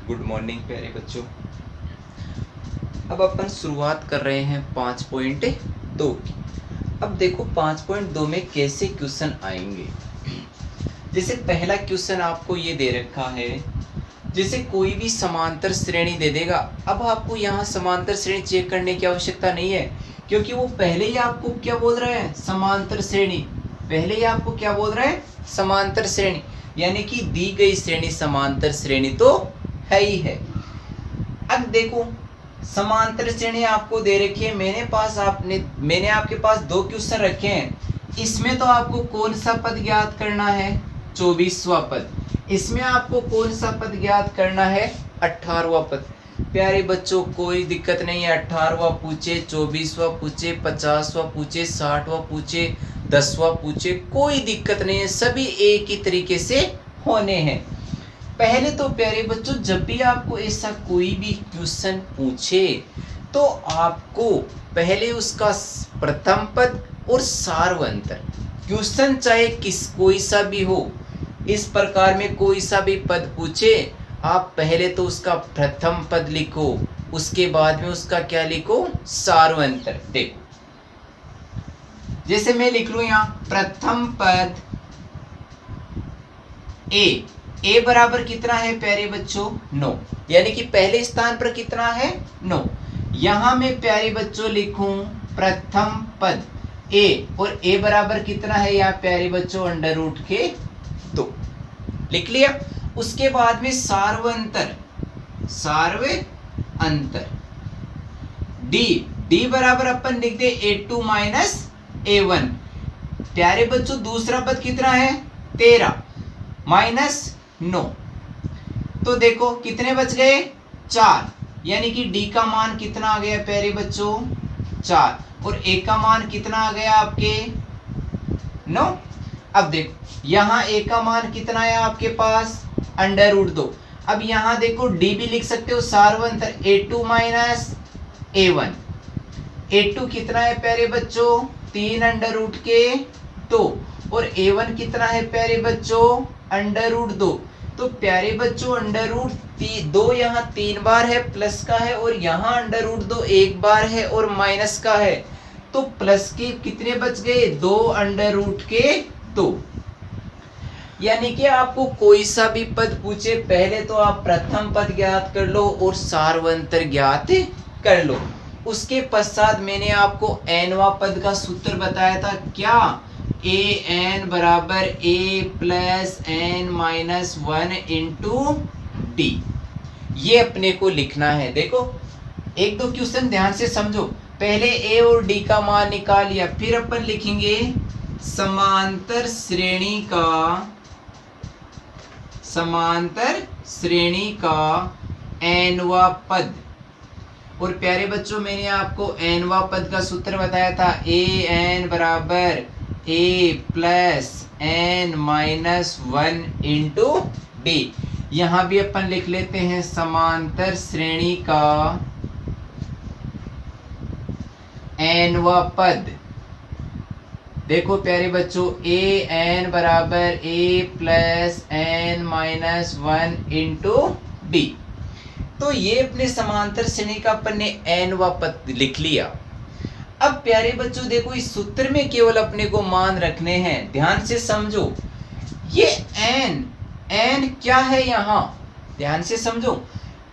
Good morning प्यारे बच्चों। अब अपन शुरुआत कर रहे हैं 5.2 की। अब देखो 5.2 में कैसे क्वेश्चन आएंगे। जैसे पहला क्वेश्चन आपको ये दे रखा है, जैसे कोई भी समांतर श्रेणी दे देगा। अब आपको यहाँ समांतर श्रेणी चेक करने की आवश्यकता नहीं है, क्योंकि वो पहले ही आपको क्या बोल रहा है, समांतर श्रेणी। पहले ही आपको क्या बोल रहा है, समांतर श्रेणी, यानी कि दी गई श्रेणी समांतर श्रेणी तो है ही है। अब देखो समांतर श्रेणी आपको दे रखी है, मैंने आपके पास दो क्वेश्चन रखे हैं। इसमें तो आपको कौन सा पद ज्ञात करना है, 24वां पद। इसमें आपको कौन सा पद ज्ञात करना है, 18वां पद। प्यारे बच्चों कोई दिक्कत नहीं है, 18वां पूछे, 24वां पूछे, 50वां पूछे, 60वां पूछे, 10वां पूछे, कोई दिक्कत नहीं है, सभी एक ही तरीके से होने हैं। पहले तो प्यारे बच्चों जब भी आपको ऐसा कोई भी क्वेश्चन पूछे तो आपको पहले उसका प्रथम पद और सार्वंतर, क्वेश्चन चाहे कोई सा भी हो, इस प्रकार में कोई सा भी पद पूछे, आप पहले तो उसका प्रथम पद लिखो, उसके बाद में उसका क्या लिखो, सार्वंतर। देखो जैसे मैं लिख लूं यहां प्रथम पद ए बराबर कितना है प्यारे बच्चों, 9, यानी कि पहले स्थान पर कितना है, 9। यहां मैं प्यारे बच्चों लिखूं प्रथम पद ए, और ए बराबर कितना है यहाँ प्यारे बच्चों, अंडर रूट के 2, लिख लिया। उसके बाद में सार्वंतर डी बराबर अपन लिख दे A2 माइनस A1। प्यारे बच्चों दूसरा पद कितना है, 13 माइनस 9, तो देखो कितने बच गए, 4, यानी कि डी का मान कितना आ गया प्यारे बच्चों, 4, और ए का मान कितना आ गया आपके, 9। अब देखो यहां ए का मान कितना है आपके पास, अंडर रूट 2। अब यहां देखो डी भी लिख सकते हो सार्वंतर A2 माइनस A1। A2 कितना है प्यारे बच्चों, 3 अंडर रूट के 2, और A1 कितना है प्यारे बच्चों, अंडर रूट 2। तो प्यारे बच्चों अंडर रूट 2 यहाँ 3 बार है, प्लस का है, और यहाँ अंडर रूट 2 1 बार है और माइनस का है। तो प्लस के कितने बच गए, 2 अंडर रूट के 2। यानी कि आपको कोई सा भी पद पूछे पहले तो आप प्रथम पद ज्ञात कर लो और सार्वंतर ज्ञात कर लो। उसके पश्चात मैंने आपको nवां पद का सूत्र बताया था, क्या, an बराबर a plus n minus 1 into D, ये अपने को लिखना है। देखो एक दो क्वेश्चन ध्यान से समझो, पहले a और d का मान निकाल लिया, फिर अपन लिखेंगे समांतर श्रेणी का nवां पद। और प्यारे बच्चों मैंने आपको nवां पद का सूत्र बताया था, an बराबर a plus n minus 1 into D. यहां भी अपन लिख लेते हैं समांतर श्रेणी का nवां पद। देखो प्यारे बच्चों an बराबर a plus n minus 1 into D. तो ये अपने समांतर श्रेणी का अपन ने nवां पद लिख लिया। अब प्यारे बच्चों देखो इस सूत्र में केवल अपने को मान रखने हैं, ध्यान से समझो। ये n क्या है यहाँ, ध्यान से समझो।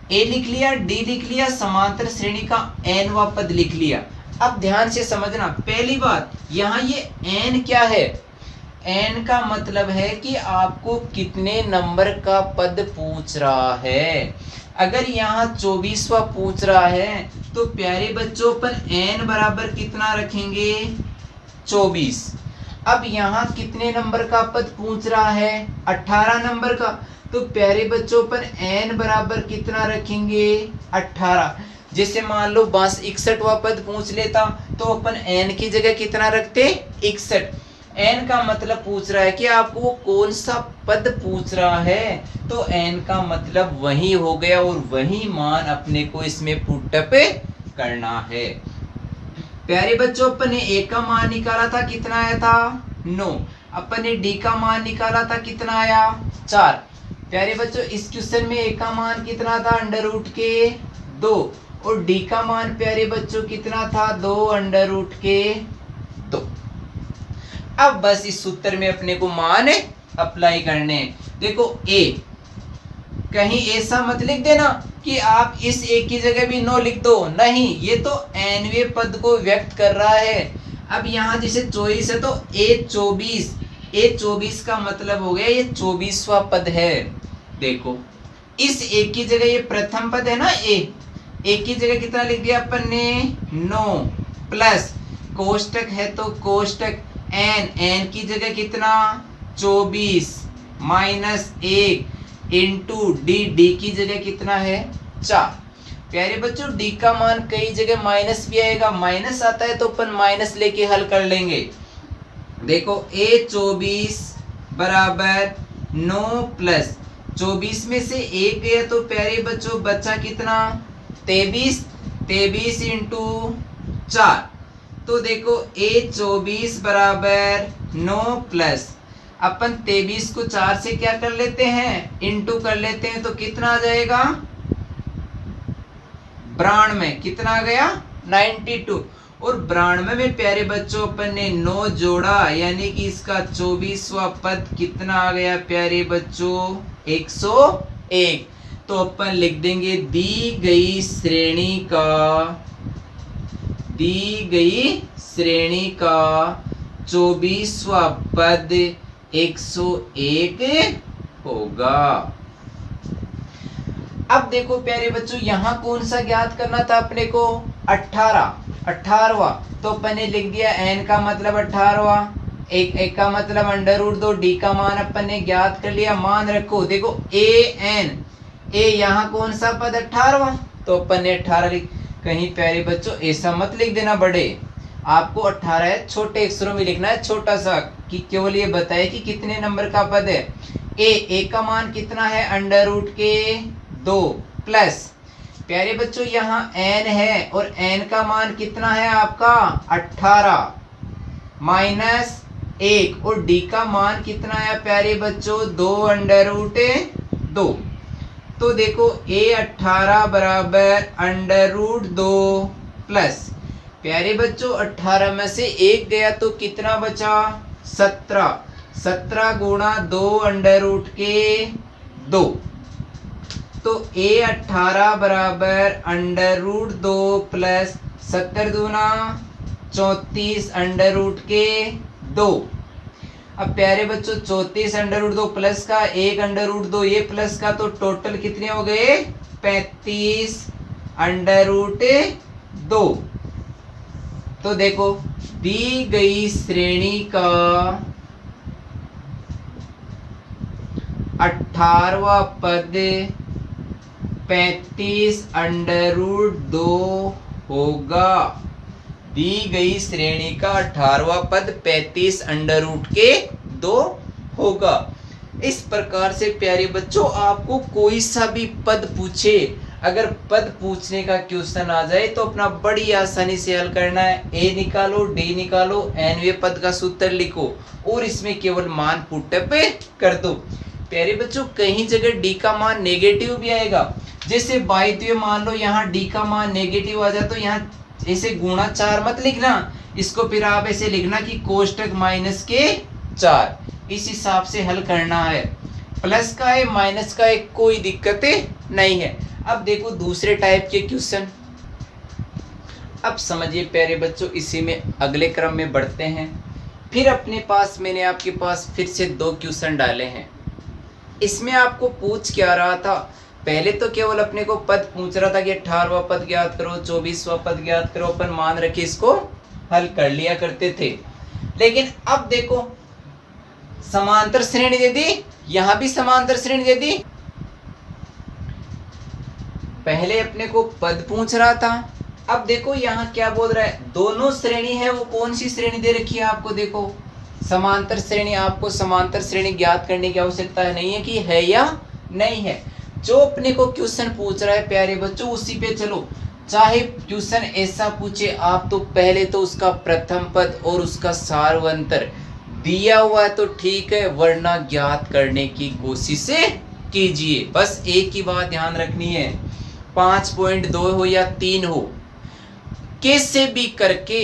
a लिख लिया, d लिख लिया, समांतर श्रेणी का nवां पद लिख लिया। अब ध्यान से समझना, पहली बात यहाँ ये n क्या है, n का मतलब है कि आपको कितने नंबर का पद पूछ रहा है। अगर यहाँ 24वां पूछ रहा है तो प्यारे बच्चों पर n बराबर कितना रखेंगे, 24। अब यहाँ कितने नंबर का पद पूछ रहा है, 18 नंबर का, तो प्यारे बच्चों पर n बराबर कितना रखेंगे, 18। जैसे मान लो बस 61वां पद पूछ लेता तो अपन n की जगह कितना रखते, 61। n का मतलब पूछ रहा है कि आपको वो कौन सा पद पूछ रहा है, तो n का मतलब वही हो गया और वही मान अपने को इसमें पुटअप करना है। प्यारे बच्चों अपन ने a का मान निकाला था, कितना आया था, 9। अपन ने d का मान निकाला था, कितना आया, 4। प्यारे बच्चों इस क्वेश्चन में ए का मान कितना था, अंडर रूट के 2, और डी का मान प्यारे बच्चों कितना था, 2 अंडर रूट के 2। अब बस इस सूत्र में अपने को मान अप्लाई करने हैं। देखो ए, कहीं ऐसा मत लिख देना कि आप इस ए की जगह भी 9 लिख दो, नहीं, ये तो nवें पद को व्यक्त कर रहा है। अब यहाँ जैसे 24 है तो ए 24 का मतलब हो गया ये 24वां पद है। देखो इस ए की जगह ये प्रथम पद है ना, ए की जगह कितना लिख दिया अपन ने, 9, प्लस कोष्टक है तो कोष्टक एन की जगह कितना, 24, माइनस 1 इंटू डी की जगह कितना है, 4। प्यारे बच्चों डी का मान कई जगह माइनस भी आएगा, माइनस आता है तो अपन माइनस लेके हल कर लेंगे। देखो ए 24 बराबर 9 प्लस 24 में से 1 गया तो प्यारे बच्चों बचा कितना, 23 इंटू 4। तो देखो ए 24 बराबर 9 प्लस अपन 23 को 4 से क्या कर लेते हैं, इंटू कर लेते हैं, तो कितना आ जाएगा, 92, कितना आ गया, 92। और 92 में प्यारे बच्चों अपन ने 9 जोड़ा, यानी कि इसका 24वां पद कितना आ गया प्यारे बच्चों, 101। तो अपन लिख देंगे दी गई श्रेणी का 24वां पद 101 होगा। अब देखो प्यारे बच्चों यहाँ कौन सा ज्ञात करना था अपने को, 18वां, तो अपन ने लिख दिया n का मतलब 18वां, एक का मतलब अंडर रूट 2, डी का मान अपन ने ज्ञात कर लिया। मान रखो देखो ए यहाँ कौन सा पद, 18वां, तो अपन ने 18 लिख, कहीं प्यारे बच्चों ऐसा मत लिख देना बड़े, आपको 18 है छोटे अक्षरों में लिखना है, छोटा सा, कि केवल ये बताए कि कितने नंबर का पद है। ए का मान कितना है, अंडर रूट के 2, प्लस प्यारे बच्चों यहाँ n है और n का मान कितना है आपका, 18, माइनस 1, और d का मान कितना है प्यारे बच्चों, 2 अंडर रूट 2। तो देखो a 18 बराबर अंडर रूट 2 प्लस प्यारे बच्चों 18 में से 1 गया तो कितना बचा, 17 गुणा 2 अंडर रूट के 2। तो a 18 बराबर अंडर रूट 2 प्लस 70 दूना 34 अंडर रूट के 2। अब प्यारे बच्चों 34 अंडर रूट 2 प्लस का 1 अंडर रूट 2 ये प्लस का, तो टोटल कितने हो गए, 35 अंडर रूट 2। तो देखो दी गई श्रेणी का 18वां पद 35 अंडर रूट 2 होगा। दी गई श्रेणी का 18वां पद 35 अंडर रूट के 2 होगा। इस प्रकार से प्यारे बच्चों आपको कोई सा भी पद पूछे, अगर पद पूछने का क्वेश्चन आ जाए तो अपना बड़ी आसानी से हल करना है। ए निकालो, डी निकालो, nवें पद का सूत्र लिखो और इसमें केवल मान पुटअप कर दो। प्यारे बच्चों कहीं जगह डी का मान नेगेटिव भी आएगा, जैसे बाईद्वीय मान लो यहाँ डी का मान नेगेटिव आ जाए तो यहाँ ऐसे गुणा 4 मत लिखना, इसको फिर आप ऐसे लिखना कि कोष्टक माइनस के 4, इस हिसाब से हल करना है। प्लस का है माइनस का है कोई दिक्कत नहीं है। अब देखो दूसरे टाइप के क्वेश्चन, अब समझिए प्यारे बच्चों, इसी में अगले क्रम में बढ़ते हैं। फिर अपने पास मैंने आपके पास फिर से 2 क्वेश्चन डाले हैं। इसमें आपको पूछ क्या रहा था, पहले तो केवल अपने को पद पूछ रहा था कि 18वां पद ज्ञात करो, 24वां पद ज्ञात करो, अपन मान रखे इसको हल कर लिया करते थे। लेकिन अब देखो समांतर श्रेणी दे दी, यहां भी समांतर श्रेणी दे दी। पहले अपने को पद पूछ रहा था, अब देखो यहाँ क्या बोल रहा है, दोनों श्रेणी है, वो कौन सी श्रेणी दे रखी है आपको, देखो समांतर श्रेणी। आपको समांतर श्रेणी ज्ञात करने की आवश्यकता नहीं है कि है या नहीं है, जो अपने को क्वेश्चन पूछ रहा है प्यारे बच्चों उसी पे चलो। चाहे क्वेश्चन ऐसा पूछे आप तो पहले तो उसका प्रथम पद और उसका सार्वंतर दिया हुआ है तो ठीक है, वरना ज्ञात करने की कोशिश कीजिए। बस एक ही बात ध्यान रखनी है, 5.2 हो या 3 हो, कैसे भी करके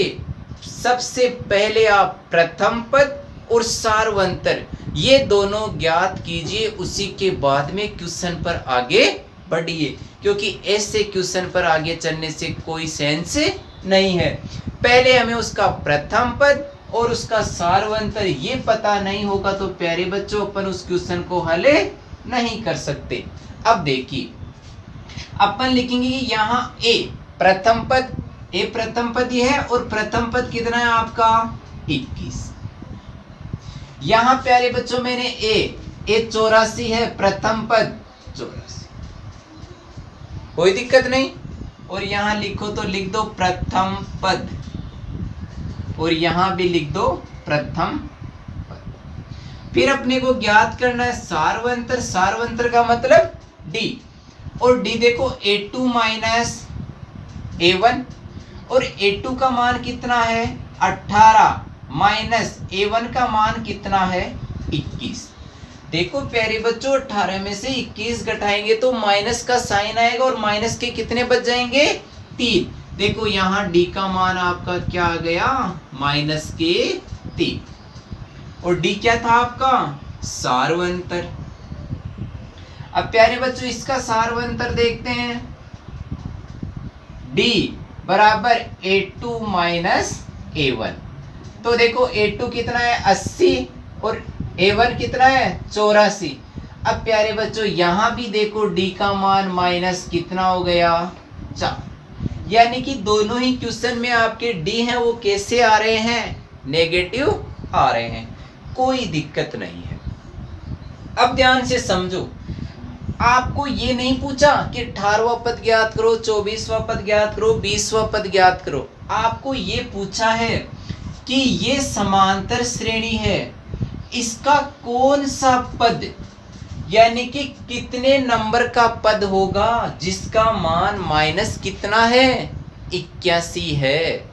सबसे पहले आप प्रथम पद और सार्वंतर ये दोनों ज्ञात कीजिए, उसी के बाद में क्वेश्चन पर आगे बढ़िए, क्योंकि ऐसे क्वेश्चन पर आगे चलने से कोई सेंस नहीं है। पहले हमें उसका प्रथम पद और उसका सार्वंतर ये पता नहीं होगा तो प्यारे बच्चों अपन उस क्वेश्चन को हल नहीं कर सकते। अब देखिए अपन लिखेंगे कि यहाँ ए प्रथम पद ये है और प्रथम पद कितना है आपका 21। यहाँ प्यारे बच्चों मैंने ए 84 है, प्रथम पद 84, कोई दिक्कत नहीं। और यहाँ लिखो तो लिख दो प्रथम पद, और यहाँ भी लिख दो प्रथम पद। फिर अपने को ज्ञात करना है सार्वंतर। सार्वंतर का मतलब डी, और डी देखो A2 माइनस A1, और A2 का मान कितना है 18 माइनस A1 का मान कितना है 21। देखो प्यारे बच्चों 18 में से 21 घटाएंगे तो माइनस का साइन आएगा, और माइनस के कितने बच जाएंगे 3। देखो यहाँ डी का मान आपका क्या आ गया माइनस के 3, और डी क्या था आपका सार्वंतर। अब प्यारे बच्चों इसका सार्वंतर देखते हैं, डी बराबर A2 माइनस A1। तो देखो A2 कितना है 80 और A1 कितना है 84। अब प्यारे बच्चों यहाँ भी देखो D का मान माइनस कितना हो गया 4, यानी कि दोनों ही क्वेश्चन में आपके D हैं वो कैसे आ रहे हैं नेगेटिव आ रहे हैं, कोई दिक्कत नहीं है। अब ध्यान से समझो, आपको ये नहीं पूछा कि 18वां पद ज्ञात करो, 24वां पद ज्ञात करो, 20वां पद ज्ञात करो। आपको ये पूछा है कि ये समांतर श्रेणी है, इसका कौन सा पद यानी कि कितने नंबर का पद होगा जिसका मान माइनस कितना है 81 है।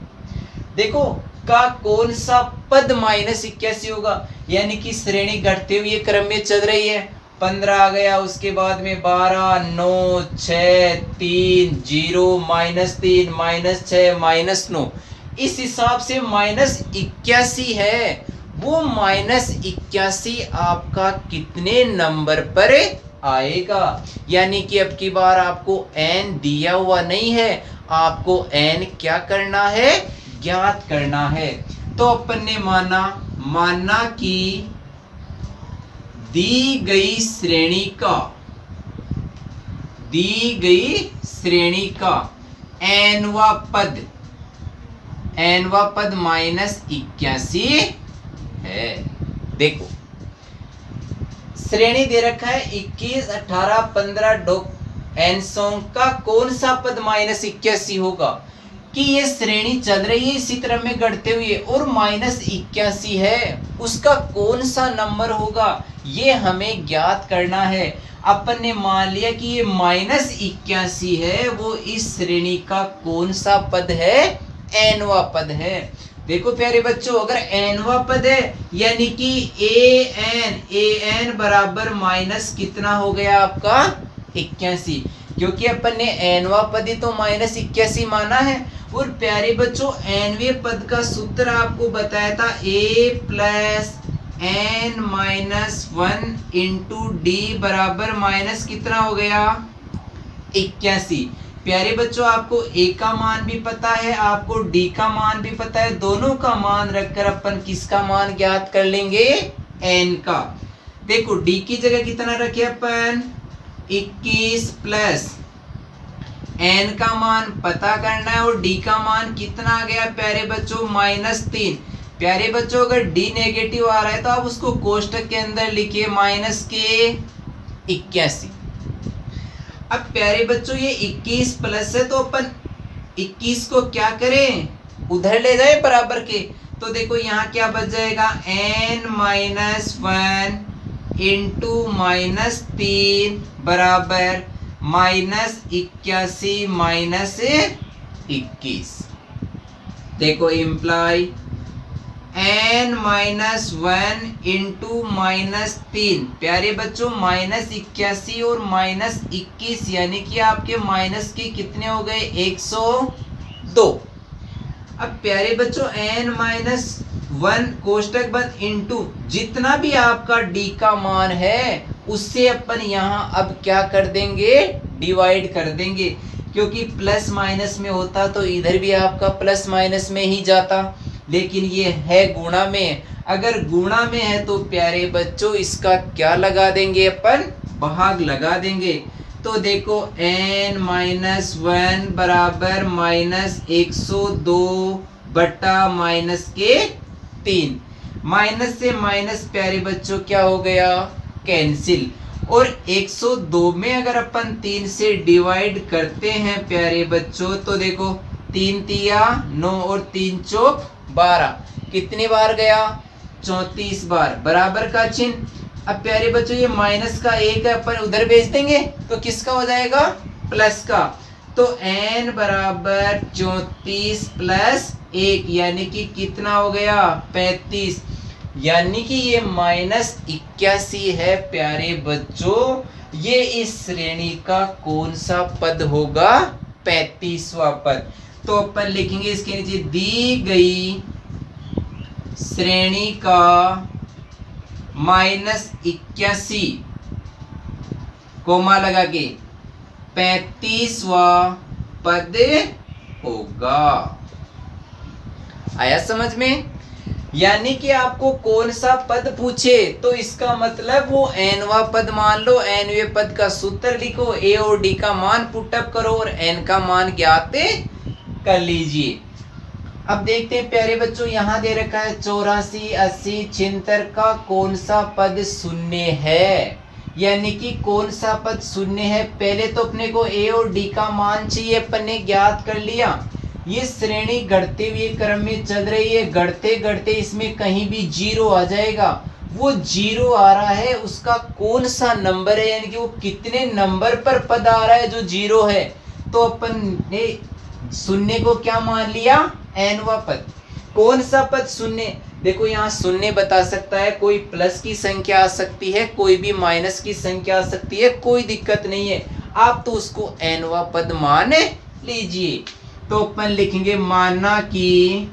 देखो का कौन सा पद माइनस 81 होगा, यानी कि श्रेणी घटते हुए क्रम में चल रही है। 15 आ गया, उसके बाद में 12, 9, 6, 3, 0, -3, -6, -9, इस हिसाब से -81 है। वो -81 आपका कितने नंबर पर आएगा, यानी कि अब की बार आपको n दिया हुआ नहीं है, आपको n क्या करना है ज्ञात करना है। तो अपन ने माना कि दी गई श्रेणी का nवां पद -81 है। देखो श्रेणी दे रखा है 21, 18, 15 n का कौन सा पद -81 होगा, कि ये श्रेणी चल रही है इसी तरह में घटते हुए और -81 है, उसका कौन सा नंबर होगा ये हमें ज्ञात करना है। अपन ने मान लिया कि ये -81 है, वो इस श्रेणी का कौन सा पद है nवां पद है। देखो प्यारे बच्चों अगर nवां पद है यानी कि an बराबर माइनस कितना हो गया आपका 81, क्योंकि अपन ने nवां पद ही तो -81 माना है। और प्यारे बच्चों nवें पद का सूत्र आपको बताया था a plus n-1 into D बराबर माइनस कितना हो गया 81। प्यारे बच्चों आपको a का मान भी पता है, आपको d का मान भी पता है, दोनों का मान रखकर अपन किसका मान ज्ञात कर लेंगे n का। देखो d की जगह कितना रखे अपन 21 प्लस n का मान पता करना है, और d का मान कितना आ गया प्यारे बच्चों -3। प्यारे बच्चों अगर d नेगेटिव आ रहा है तो आप उसको कोष्टक के अंदर लिखिए -81। अब प्यारे बच्चों ये 21 प्लस है तो अपन 21 को क्या करें उधर ले जाए बराबर के, तो देखो यहाँ क्या बच जाएगा n-1 इंटू -3 बराबर -81 -21। देखो इम्प्लाई n-1 इंटू -3। प्यारे बच्चों -81 और -21 यानी कि आपके माइनस के कितने हो गए 102। अब प्यारे बच्चों n-1 कोष्टक बंद इंटू जितना भी आपका d का मान है उससे अपन यहाँ अब क्या कर देंगे, डिवाइड कर देंगे, क्योंकि प्लस माइनस में होता तो इधर भी आपका प्लस माइनस में ही जाता, लेकिन ये है गुणा में। अगर गुणा में है तो प्यारे बच्चों इसका क्या लगा देंगे अपन, भाग लगा देंगे। तो देखो n-1 बराबर -102 बटा -3। माइनस से माइनस प्यारे बच्चों क्या हो गया, कैंसिल। और 102 में अगर अपन 3 से डिवाइड करते हैं प्यारे बच्चों तो देखो 3 तिया 9 और 3 चौक 12, कितनी बार गया 34 बार, बराबर का चिन्ह। अब प्यारे बच्चों ये माइनस का 1 है, अपन उधर भेज देंगे तो किसका हो जाएगा, प्लस का। तो n बराबर 34 प्लस 1 यानी कि कितना हो गया 35, यानी कि ये -81 है प्यारे बच्चों। ये इस श्रेणी का कौन सा पद होगा, 35वां पद। तो अपन लिखेंगे इसके नीचे दी गई श्रेणी का -81 कोमा लगा के 35वां पद होगा। आया समझ में? यानी कि आपको कौन सा पद पूछे तो इसका मतलब वो nवां पद मान लो, nवें पद का सूत्र लिखो, a और d का मान पुटअप करो और n का मान ज्ञात कर लीजिए। अब देखते हैं प्यारे बच्चों, यहाँ दे रखा है 84, 80, 76 का कौन सा पद शून्य है, यानी कि कौन सा पद शून्य है। पहले तो अपने को a और d का मान चाहिए, अपन ने ज्ञात कर लिया। ये श्रेणी घटते हुए क्रम में चल रही है, घटते घटते इसमें कहीं भी 0 आ जाएगा। वो 0 आ रहा है उसका कौन सा नंबर है, यानी कि वो कितने नंबर पर पद आ रहा है जो 0 है। तो अपन ने शून्य को क्या मान लिया, nवां पद। कौन सा पद शून्य, देखो यहाँ शून्य बता सकता है, कोई प्लस की संख्या आ सकती है, कोई भी माइनस की संख्या आ सकती है, कोई दिक्कत नहीं है, आप तो उसको nवां पद मान लीजिए। तो अपन लिखेंगे माना कि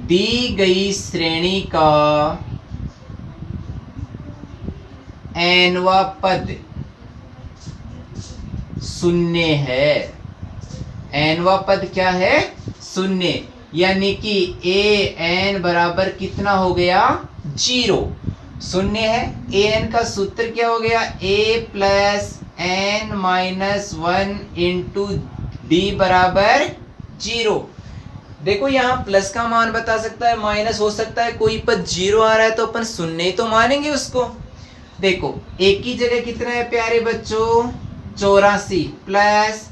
दी गई श्रेणी का nवां पद शून्य है। nवां पद क्या है, शून्य, यानी कि an बराबर कितना हो गया 0, शून्य है। an का सूत्र क्या हो गया, a plus n-1 into d बराबर 0। देखो यहाँ प्लस का मान बता सकता है, माइनस हो सकता है, कोई पद 0 आ रहा है तो अपन शून्य ही तो मानेंगे उसको। देखो एक की जगह कितना है प्यारे बच्चों 84 प्लस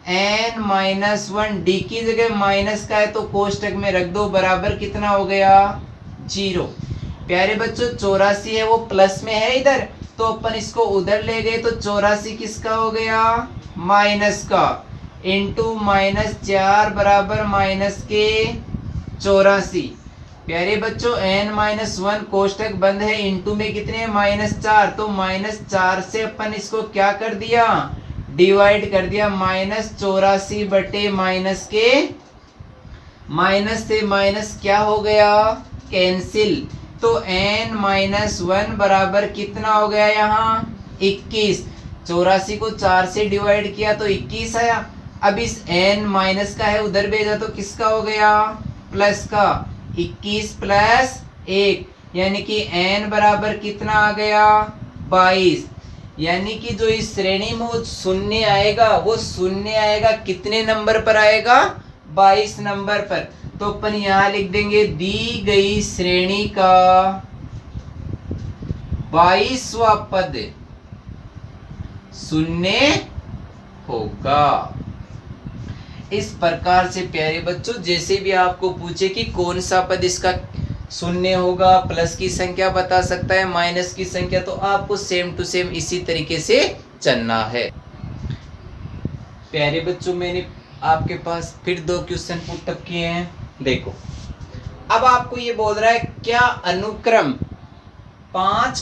n-1, d की जगह माइनस का है तो कोष्टक में रख दो, बराबर कितना हो गया 0। प्यारे बच्चों 84 है वो प्लस में है इधर, तो अपन इसको उधर ले गए तो 84 किसका हो गया माइनस का, इंटू -4 बराबर माइनस के 84। प्यारे बच्चों n-1 कोष्टक बंद है, इंटू में कितने -4, तो -4 से अपन इसको क्या कर दिया, डिवाइड कर दिया, -84 बटे माइनस के, माइनस से माइनस क्या हो गया कैंसिल। तो n-1 बराबर कितना हो गया यहाँ 21, 84 को 4 से डिवाइड किया तो 21 आया। अब इस n माइनस का है उधर भेजा तो किसका हो गया प्लस का, 21 प्लस 1, यानी कि n बराबर कितना आ गया 22। यानी कि जो इस श्रेणी में वो शून्य आएगा वो शून्य आएगा कितने नंबर पर आएगा 22 नंबर पर। तो अपन यहाँ लिख देंगे दी गई श्रेणी का 22वां पद शून्य होगा। इस प्रकार से प्यारे बच्चों जैसे भी आपको पूछे कि कौन सा पद इसका शून्य होगा, प्लस की संख्या बता सकता है, माइनस की संख्या, तो आपको सेम टू सेम इसी तरीके से चलना है। प्यारे बच्चों मैंने आपके पास फिर 2 क्वेश्चन पुट अप किए हैं। देखो अब आपको ये बोल रहा है क्या अनुक्रम 5,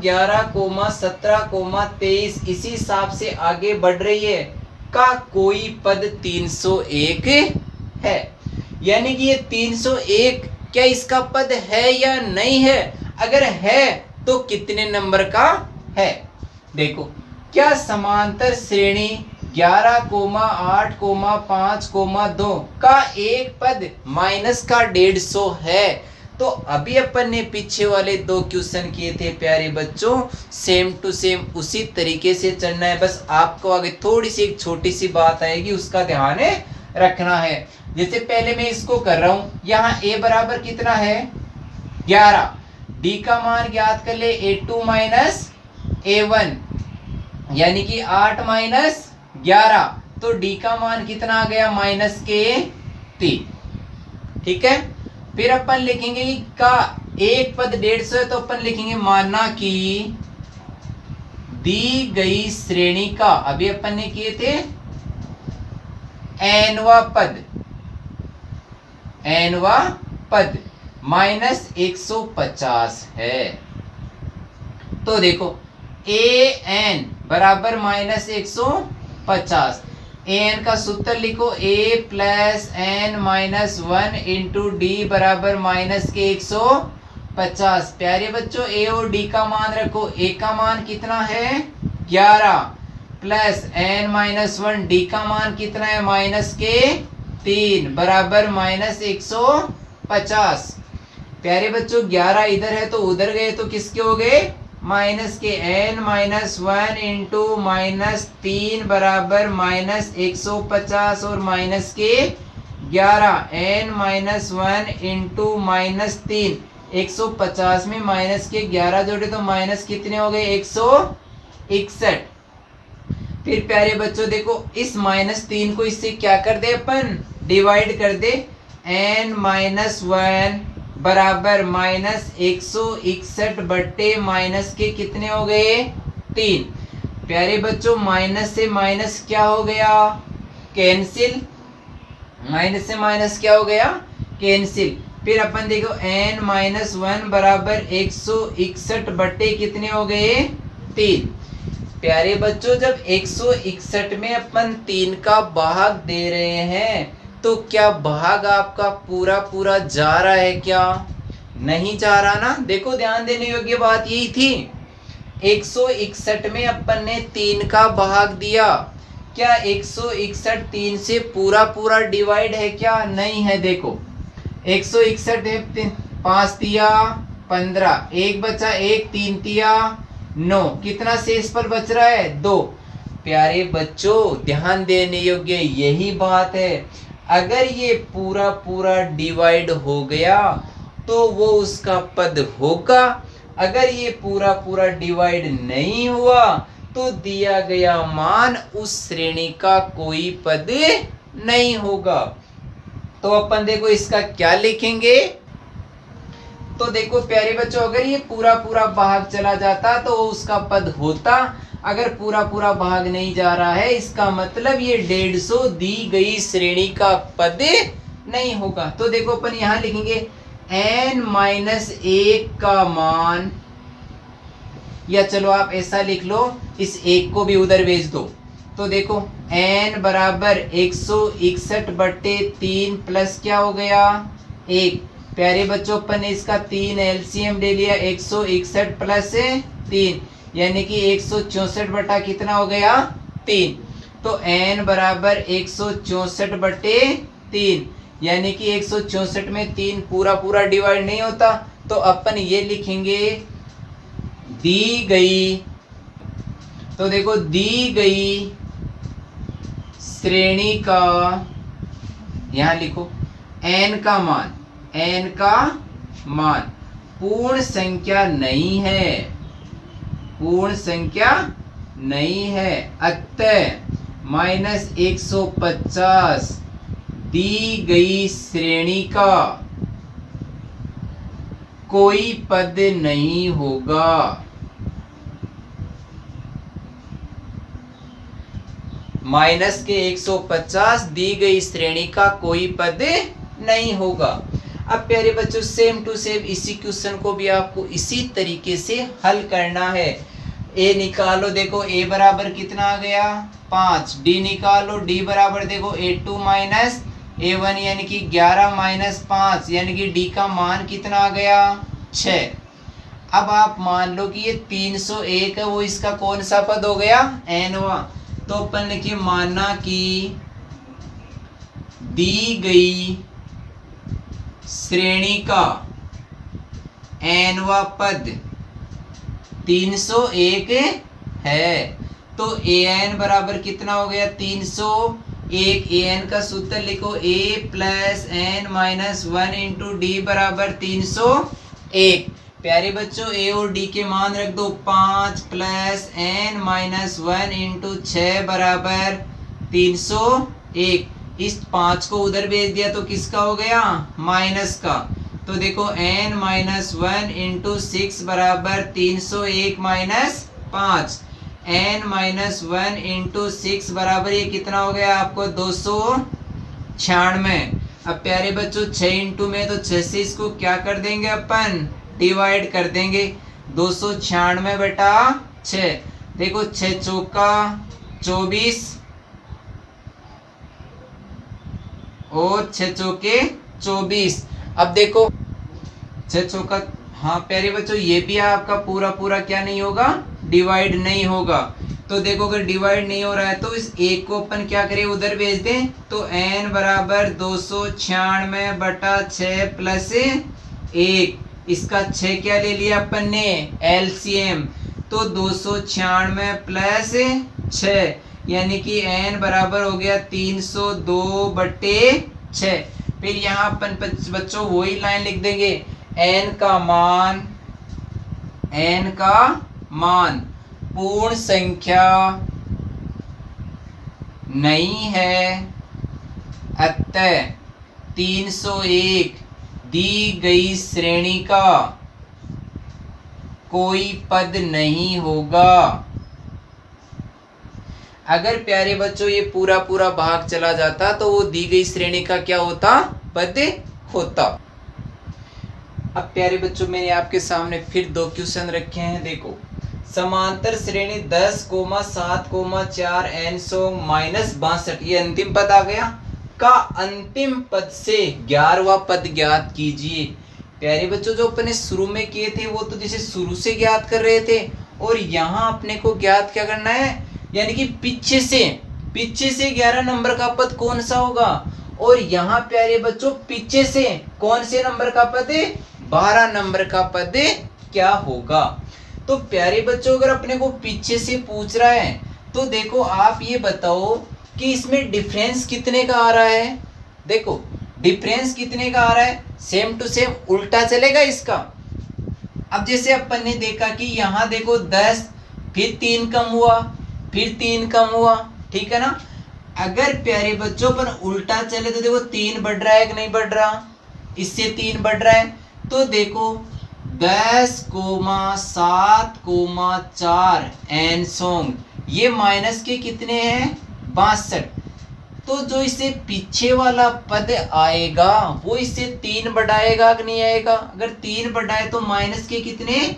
11, 17, 23 इसी हिसाब से आगे बढ़ रही है का कोई पद 301 है। यानी कि ये 301 क्या इसका पद है या नहीं है? अगर है तो कितने नंबर का है? देखो, क्या समांतर श्रेणी 11, 8, 5, 2 का एक पद माइनस का 150 है? तो अभी अपन ने पीछे वाले 2 क्वेश्चन किए थे प्यारे बच्चों, सेम टू सेम उसी तरीके से चलना है। बस आपको आगे थोड़ी सी एक छोटी सी बात आएगी, उसका ध्यान रखना है। जैसे पहले मैं इसको कर रहा हूं, यहाँ a बराबर कितना है 11, d का मान ज्ञात कर ले a2 माइनस a1 यानी कि 8 माइनस 11, तो d का मान कितना आ गया माइनस के 3। ठीक है, फिर अपन लिखेंगे कि का एक पद 150 है, तो अपन लिखेंगे माना कि दी गई श्रेणी का, अभी अपन ने किए थे nवा पद माइनस 150 है। तो देखो an बराबर माइनस 150, an का सूत्र लिखो a plus n minus 1 into D बराबर माइनस के 150। प्यारे बच्चों a और d का मान रखो, a का मान कितना है 11 प्लस n माइनस 1, d का मान कितना है माइनस के 3 बराबर माइनस 150। प्यारे बच्चों 11 इधर है तो उधर गए तो किसके हो गए माइनस के n माइनस 1 इंटू माइनस 3 बराबर माइनस 150 और माइनस के 11 n माइनस 1 इंटू माइनस 3 150 में माइनस के 11 जोड़े तो माइनस कितने हो गए 161। फिर प्यारे बच्चों देखो इस माइनस 3 को इससे क्या कर दे अपन डिवाइड कर दे, n माइनस 1 बराबर माइनस 161 बट्टे माइनस के कितने हो गए 3। प्यारे बच्चों माइनस से माइनस क्या हो गया कैंसिल, माइनस से माइनस क्या हो गया कैंसिल। फिर अपन देखो n माइनस 1 बराबर 161 बट्टे कितने हो गए 3। प्यारे बच्चों जब 161 में अपन 3 का भाग दे रहे हैं तो क्या भाग आपका पूरा पूरा जा रहा है क्या? नहीं जा रहा ना। देखो ध्यान देने योग्य बात यही थी, 161 में अपन ने 3 का भाग दिया, क्या 161 3 से पूरा पूरा डिवाइड है क्या? नहीं है। देखो 161 है 5 दिया 15, 1 बचा 1, 3 दिया 9, कितना शेष पर बच रहा है 2। प्यारे बच्चों ध्यान देने योग्य यही बात है, अगर ये पूरा पूरा डिवाइड हो गया तो वो उसका पद होगा, अगर ये पूरा पूरा डिवाइड नहीं हुआ तो दिया गया मान उस श्रेणी का कोई पद नहीं होगा। तो अपन देखो इसका क्या लिखेंगे, तो देखो प्यारे बच्चों अगर ये पूरा पूरा भाग चला जाता तो उसका पद होता, अगर पूरा पूरा भाग नहीं जा रहा है इसका मतलब ये 150 दी गई श्रेणी का पद नहीं होगा। तो देखो अपन यहां लिखेंगे n माइनस 1 का मान, या चलो आप ऐसा लिख लो इस 1 को भी उधर भेज दो। तो देखो n बराबर 161 बट्टे 3 प्लस क्या हो गया 1। प्यारे बच्चों अपन ने इसका 3 एलसीएम ले लिया, 161 प्लस 3 यानी कि 164 बटा कितना हो गया 3। तो n बराबर 164 बटे 3 यानी कि 164 में 3 पूरा पूरा डिवाइड नहीं होता, तो अपन ये लिखेंगे दी गई, तो देखो दी गई श्रेणी का, यहां लिखो n का मान पूर्ण संख्या नहीं है, पूर्ण संख्या नहीं है, अतः माइनस 150 दी गई श्रेणी का कोई पद नहीं होगा। माइनस के 150 दी गई श्रेणी का कोई पद नहीं होगा। अब प्यारे बच्चों सेम टू सेम इसी क्वेश्चन को भी आपको इसी तरीके से हल करना है। ए निकालो, देखो ए बराबर कितना आ गया 5, डी निकालो, डी बराबर देखो A2 माइनस A1 यानी कि 11 माइनस 5 यानी कि डी का मान कितना आ गया 6। अब आप मान लो कि ये 301 है, वो इसका कौन सा पद हो गया nवा। तो अपन लिखिए माना कि दी गई श्रेणी का nवा पद 301 है, तो an बराबर कितना हो गया 301। an का सूत्र लिखो a plus n minus 1 into D बराबर 301। प्यारे बच्चों a और d के मान रख दो 5 प्लस n माइनस 1 इंटू 6 बराबर 301। इस 5 को उधर भेज दिया तो किसका हो गया माइनस का। तो देखो n माइनस 1 इंटू 6 बराबर 301 माइनस 5, n माइनस 1 इंटू 6 बराबर ये कितना हो गया आपको 296। अब प्यारे बच्चों 6 इंटू में तो 6 से इसको क्या कर देंगे अपन डिवाइड कर देंगे 296 बटा 6। देखो 6 चौका 24 और 6 चौके 24। अब देखो 6 चौका, हाँ प्यारे बच्चों ये भी आपका पूरा पूरा क्या नहीं होगा डिवाइड नहीं होगा। तो देखो अगर डिवाइड नहीं हो रहा है तो इस एक को अपन क्या करें उधर भेज दें। तो n बराबर 296 बटा 6 प्लस 1, इसका 6 क्या ले लिया अपन ने LCM, तो 296 प्लस 6 यानी कि n बराबर हो गया 302 बटे 6। फिर यहाँ अपन बच्चों वही लाइन लिख देंगे n का मान पूर्ण संख्या नहीं है, अतः 301 दी गई श्रेणी का कोई पद नहीं होगा। अगर प्यारे बच्चों ये पूरा पूरा भाग चला जाता तो वो दी गई श्रेणी का क्या होता पद होता। अब प्यारे बच्चों मैंने आपके सामने फिर दो क्वेश्चन रखे हैं। देखो समांतर श्रेणी 10,7,4 n माइनस 62 ये अंतिम पद आ गया का अंतिम पद से 11वां पद ज्ञात कीजिए। प्यारे बच्चों जो अपने शुरू में किए थे वो तो जैसे शुरू से ज्ञात कर रहे थे, और यहाँ अपने को ज्ञात क्या करना है यानी कि पीछे से 11 नंबर का पद कौन सा होगा, और यहाँ प्यारे बच्चों पीछे से कौन से नंबर का पद 12 नंबर का पद क्या होगा। तो प्यारे बच्चों अगर अपने को पीछे से पूछ रहा है तो देखो आप ये बताओ कि इसमें डिफरेंस कितने का आ रहा है। देखो डिफरेंस कितने का आ रहा है, सेम टू सेम उल्टा चलेगा इसका। अब जैसे अपन ने देखा कि यहाँ देखो 10 फिर 3 कम हुआ फिर 3 कम हुआ, ठीक है ना। अगर प्यारे बच्चों अपन उल्टा चले तो देखो 3 बढ़ रहा है कि नहीं बढ़ रहा, इससे 3 बढ़ रहा है। तो देखो 10,7,4 n ये माइनस के कितने हैं 62। तो जो इसे पीछे वाला पद आएगा वो इसे 3 बढ़ाएगा कि नहीं आएगा। अगर 3 बढ़ाए तो माइनस के कितने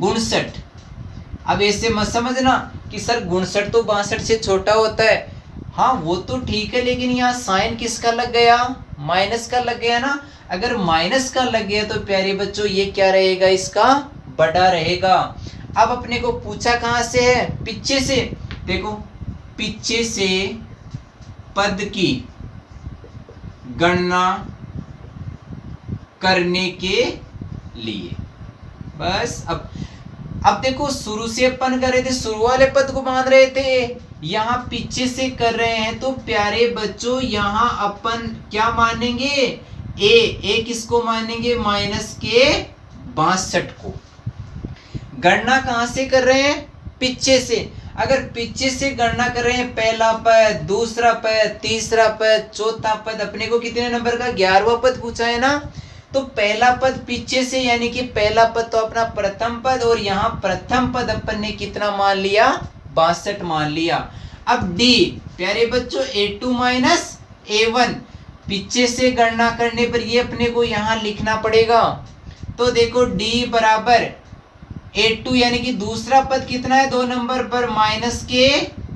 59। अब ऐसे मत समझना कि सर 59 तो 62 से छोटा होता है। हाँ वो तो ठीक है, लेकिन यहाँ साइन किसका लग गया माइनस का लग गया ना। अगर माइनस का लग गया तो प्यारे बच्चों ये क्या रहेगा इसका बड़ा रहेगा। अब अपने को पूछा कहाँ से है पीछे से। देखो पीछे से पद की गणना करने के लिए बस। अब देखो शुरू से अपन कर रहे थे, शुरू वाले पद को मान रहे थे, यहाँ पीछे से कर रहे हैं। तो प्यारे बच्चों यहाँ अपन क्या मानेंगे ए किसको मानेंगे माइनस के 62 को। गणना कहाँ से कर रहे हैं पीछे से। अगर पीछे से गणना कर रहे हैं पहला पद दूसरा पद तीसरा पद चौथा पद, अपने को कितने नंबर का 11वां पद पूछा है ना। तो पहला पद पीछे से यानी कि पहला पद तो अपना प्रथम पद, और यहाँ प्रथम पद अपन ने कितना मान लिया 62 मान लिया। अब डी प्यारे बच्चों A2 माइनस A1, पीछे से गणना करने पर ये अपने को यहां लिखना पड़ेगा। तो देखो d बराबर A2 यानी कि दूसरा पद कितना है 2 नंबर पर माइनस के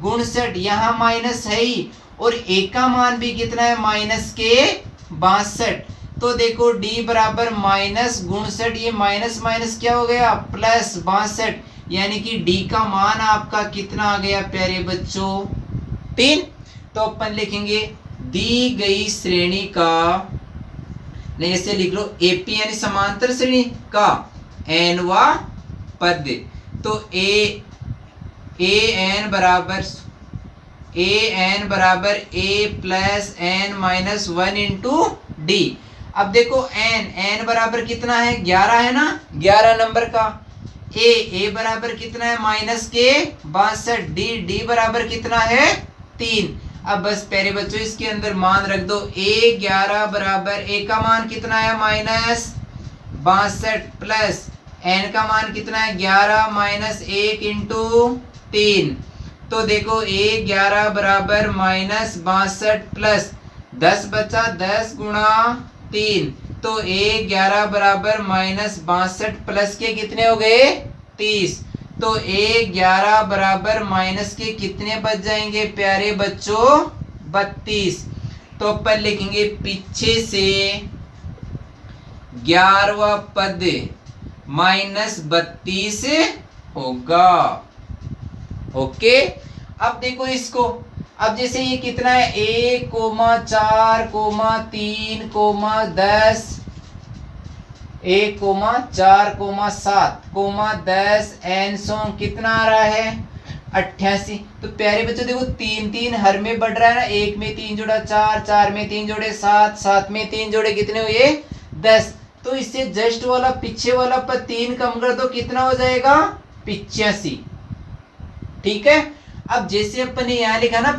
62, यहाँ माइनस है ही, और a का मान भी कितना है माइनस के 62। तो देखो d बराबर माइनस 62, ये माइनस माइनस क्या हो गया प्लस 62, यानी कि d का मान आपका कितना आ गया प्यारे बच्चों 3। तो अपन लिखेंगे दी गई श्रेणी का, नहीं ऐसे लिख लो AP यानी समांतर श्रेणी का nवा पद। तो an बराबर a plus n minus 1 into D. अब देखो n बराबर कितना है 11 है ना, 11 नंबर का। a बराबर कितना है माइनस के 62, d बराबर कितना है 3। अब बस प्यारे बच्चों इसके अंदर मान रख दो a11 बराबर a का मान कितना है माइनस 62 प्लस n का मान कितना है 11 माइनस 1 इंटू 3। तो देखो a11 बराबर माइनस 62 प्लस 10 बचा 10 गुणा 3। तो a11 बराबर माइनस 62 प्लस के कितने हो गए 30। तो a11 बराबर माइनस के कितने बच जाएंगे प्यारे बच्चों 32। तो अपन लिखेंगे पीछे से 11वां पद माइनस 32 होगा। ओके, अब देखो इसको, अब जैसे ये कितना है 1, 4, 3, 10, 1, 4, 7, 10 n सौ कितना आ रहा है 88। तो प्यारे बच्चों देखो 3 3 हर में बढ़ रहा है ना, 1 में 3 जोड़ा 4, 4 में 3 जोड़े 7, 7 में 3 जोड़े कितने हुए 10। तो इससे जस्ट वाला पीछे वाला पर 3 कम कर दो कितना हो जाएगा 85। ठीक है, अब जैसे अपन ने यहाँ लिखा ना